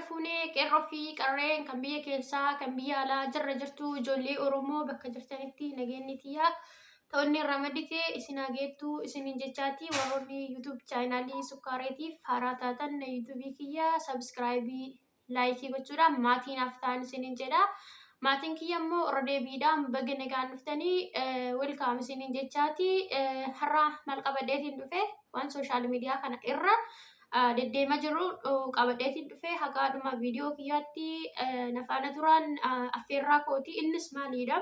fuunee qeerroo fi qarreen kan biyya keessaa kan biyya alaa jirra jirtu ijoollee Oromoo bakka jirtanitti nageenyi tiyyaa ta'onni irraa madditee isin hageettu isiniin jechaati warroonni YouTube chaanaalii Sukkaareetiif haaraa taatan YouTube kiyya subscribe laayikii gochuudhaan maatiin haftaan isiniin jedha. Maatiin kiyya immoo irra deebiidhaan baga nagaan dhuftanii welcome isiniin jechaati. Har'a maal qabadheetiin dhufe waan social media kana irra deddeema jiru qabadheetiin dhufe hagaadhuma viidiyoo kiyyaatti nafaana turaan affeerraa kooti innis maalidha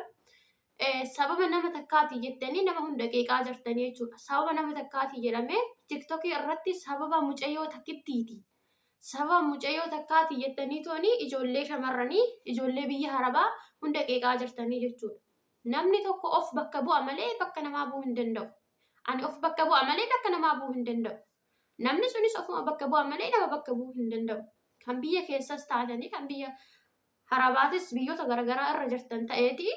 sababa nama takkaati jettanii nama hunda qeeqaa jirtanii jechuudha. Sababa nama takkaati jedhame TikTok irratti sababa mucayyoo takkittiiti. Sababa mucayyoo takkaati jettanii tooni ijoollee shamarranii ijoollee biyya harabaa hunda qeeqaa jirtanii jechuudha. Namni tokko of bakka bu'a malee bakka namaa bu'uu hin danda'u. Ani of bakka bu'a malee bakka namaa bu'uu hin danda'u. Namni sunis ofuma bakka bu'a malee nama bakka bu'uu hin danda'u. Kan biyya keessas taatanii kan biyya harabaatis biyyoota garaagaraa irra jirtan ta'eeti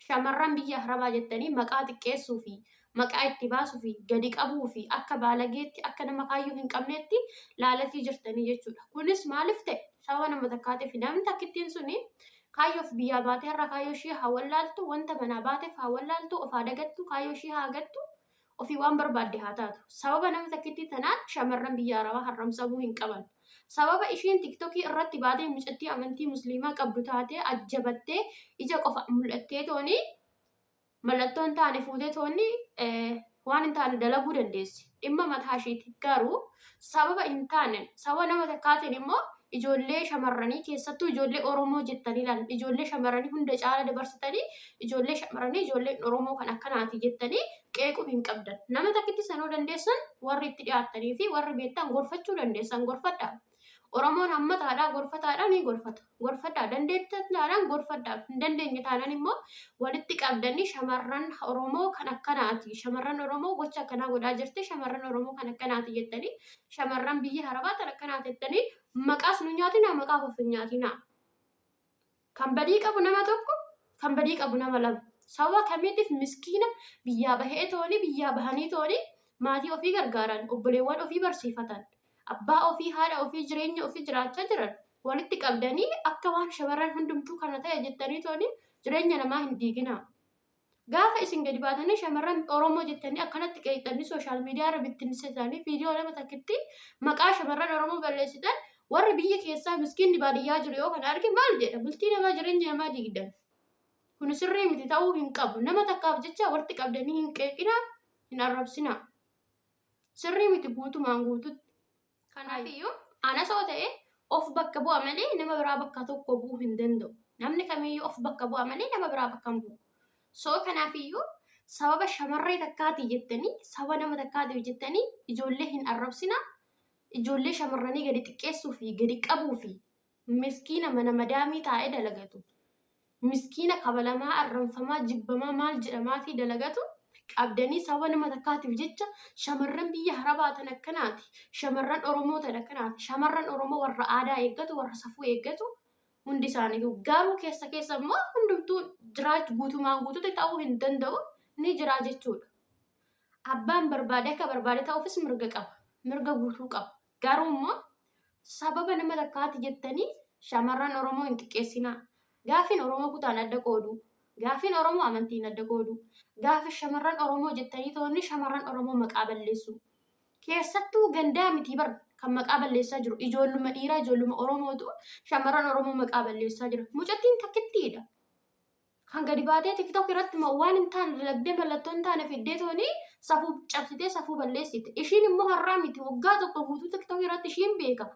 shamarran biyya harabaa jettanii maqaa xiqqeessuu fi maqaa itti baasuu fi gadi qabuu fi akka baalageetti akka nama kaayyuu hin qabneetti laalatii jirtanii jechuudha. Kunis maaliif ta'e sababa nama takkaatiif namni takkittiin suni kaayyoof biyyaa baatee har'a kaayyoo ishee haa wallaaltu wanta manaa baateef haa wallaaltu of haa dagattu kaayyoo ishee haa gattu ofii waan barbaadde haa taatu. Sababa nama takkittii tanaan shamarran biyya harabaa harramsamuu hin qaban. Sababa ishiin TikTok irratti baatee mucattii amantii musliimaa qabdu taatee ajjabattee ija qofa mul'attee tooni mallattoon taane fuutee toonni waan hin taane dalaguu dandeessi. Dhimma mataa isheetti garuu sababa hin taane sababa nama takkaatiin immoo ijoollee shamarranii keessattuu ijoollee Oromoo jettanii ilaalan ijoollee shamarranii hunda caala dabarsitanii ijoollee shamarranii ijoolleen Oromoo kan akkanaati jettanii qeequu hin qabdan. Nama takkitti sanuu dandeessan warri itti dhiyaattanii fi warri beektan gorfachuu dandeessan gorfadhaa. Oromoon hammataadhaa gorfataadhaa ni gorfata. Gorfadhaa dandeettaadhaan gorfadhaa. Hin dandeenye taanaan immoo walitti qabdanii shamarran Oromoo kan akkanaati. Shamarran Oromoo gocha akkanaa godhaa jirti. Shamarran Oromoo kan akkanaati jettanii shamarran biyya harabaa kan akkanaati jettanii maqaas nu nyaatinaa maqaa of hin nyaatinaa. Kan badii qabu nama tokko kan badii qabu nama lama. Sababa kamiitiif miskiina biyyaa bahee tooni biyyaa bahanii tooni maatii ofii gargaaran obboleewwan ofii barsiifatan. Abbaa ofii haadha ofii jireenya ofii jiraachaa jiran walitti qabdanii akka waan shamarran hundumtuu kana ta'e jettanii tooni jireenya namaa hin diiginaa. Gaafa isin gadi baatanii shamarran Oromoo jettanii akkanatti qeeqxanii sooshaal miidiyaa irra bittinsitanii viidiyoo lama takkitti maqaa shamarran Oromoo balleessitan warri biyya keessaa miskiinni baadiyyaa jiru yoo kana arge maal jedha bultii namaa jireenya namaa diigdan. Kun sirrii miti ta'uu hin qabu. Nama takkaaf jecha walitti qabdanii hin qeeqinaa hin arrabsinaa. Sirrii miti guutumaan guututti. Kanaafiyyuu anas yoo ta'e of bakka bu'a malee nama biraa bakka tokko bu'uu hin danda'u. Namni kamiyyuu of bakka bu'a malee nama biraa bakka hin bu'u. So kanaafiyyuu sababa shamarree takkaati jettanii sababa nama takkaatiif jettanii ijoollee hin arrabsinaa. Ijoollee shamarranii gadi xiqqeessuu fi gadi qabuu fi miskiina mana madaamii taa'ee dalagatu. Miskiina kabalamaa arranfamaa jibbamaa maal jedhamaatii dalagatu. Qabdanii sababa nama takkaatiif jecha shamarran biyya harabaa tan akkanaati. Shamarran Oromoo tan akkanaati. Shamarran Oromoo warra aadaa eeggatu warra safuu eeggatu hundi isaaniitu. Garuu keessa immoo hundumtuu jiraachuu guutumaan guutuutti ta'uu hin danda'u ni jira jechuudha. Abbaan barbaade akka barbaade ta'uufis mirga qaba. Mirga guutuu qaba. Garuu immoo sababa nama takkaati jettanii shamarran Oromoo hin xiqqeessinaa. Gaafiin Oromoo kutaan adda qoodu. Gaafiin Oromoo amantiin adda qoodu. Gaafi shamarran Oromoo jettanii toonni shamarran Oromoo maqaa balleessu. Keessattuu gandaa miti bar kan maqaa balleessaa jiru. Ijoolluma dhiiraa ijoolluma Oromootu shamarran Oromoo maqaa balleessaa jira. Mucattiin takkittiidha. Kan gadi baatee TikTok irratti waan hin taane dalagdee mallattoo hin taane fiddee tooni safuu cabsitee safuu balleessite. Ishiin immoo har'aa miti waggaa tokko guutuu TikTok irratti ishiin beeka.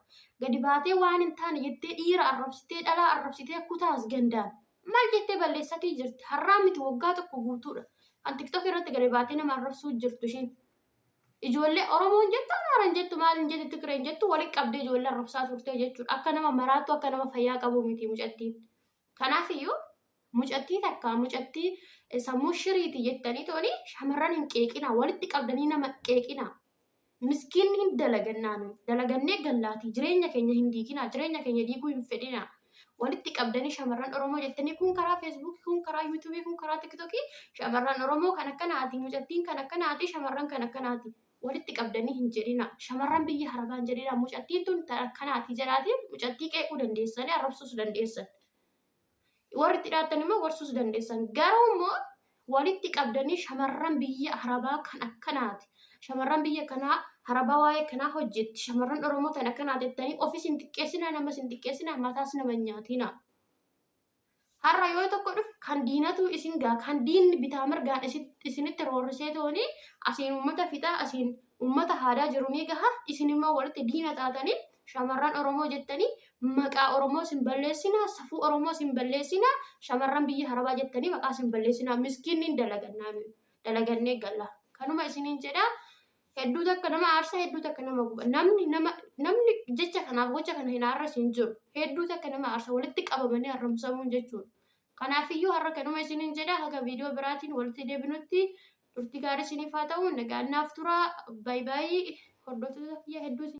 Gadi baatee waan hin taane jettee dhiira arrabsitee dhalaa arrabsitee kutaas gandaan. Maal jettee balleessatii jirti? Har'aa miti waggaa tokko guutuudha. Kan TikTok irratti gadi baatee nama arrabsuu jirtu ishiin. Ijoollee Oromoo hin jettu Amaaraa hin jettu maal hin jettu Tigree hin jettu walitti qabdee ijoollee arrabsaa turte jechuudha. Akka nama maraattu akka nama fayyaa qabu miti mucattiin. Kanaafiyyuu mucattii takka mucattii sammuu shiriiti jettanii tooni shamarran hin qeeqinaa walitti qabdanii nama qeeqinaa. Miskiinni hin dalagannaa dalagannee gallaatii jireenya keenya hin diiginaa jireenya keenya diiguu hin fedhinaa. Walitti qabdanii shamarran Oromoo jettanii kun karaa Facebook kun karaa YouTube kun karaa TikTok shamarran Oromoo kan akkanaati mucattiin kan akkanaati shamarran kan akkanaati. walitti qabdanii hin jedhina. Shamarran biyya harabaa hin jedhina. Mucattiin tun kanaati jedhaati mucattii qeequu dandeessanii arrabsuus dandeessan. Warri itti dhaatan immoo gorsuus dandeessan. Garuu immoo walitti qabdanii shamarran biyya harabaa kan akkanaati. Shamarran biyya kanaa harabaa waa'ee kanaa hojjetti. Shamarran Oromoo tan akkanaa jettanii ofis hin xiqqeessina namas hin xiqqeessina mataas nama hin nyaatina. Har'a yoo tokko dhufu kan diinatu isin gaa kan diinni bitaa mirgaan isinitti roorrisee tooni asiin uummata fixaa asiin uummata haadaa jiru ni gaha isin immoo walitti diina taatanii shamarran Oromoo jettanii maqaa Oromoo sin balleessina safuu Oromoo sin balleessina shamarran biyya harabaa jettanii maqaa sin balleessina miskiinni dalagannee galla kanuma isiniin jedha hedduu takka nama aarsa hedduu takka nama guba namni jecha kanaaf gocha kana hin aarsin jiru hedduu takka nama aarsa walitti qabamanii arrabsamuun jechuudha. Kanaafiyyuu har'a kanuma isiniin jedha haga viidiyoo biraatiin walitti deebinutti turtii gaarii isiniif haa ta'u nagaannaaf tura baay'ee hordoftoota kiyya hedduu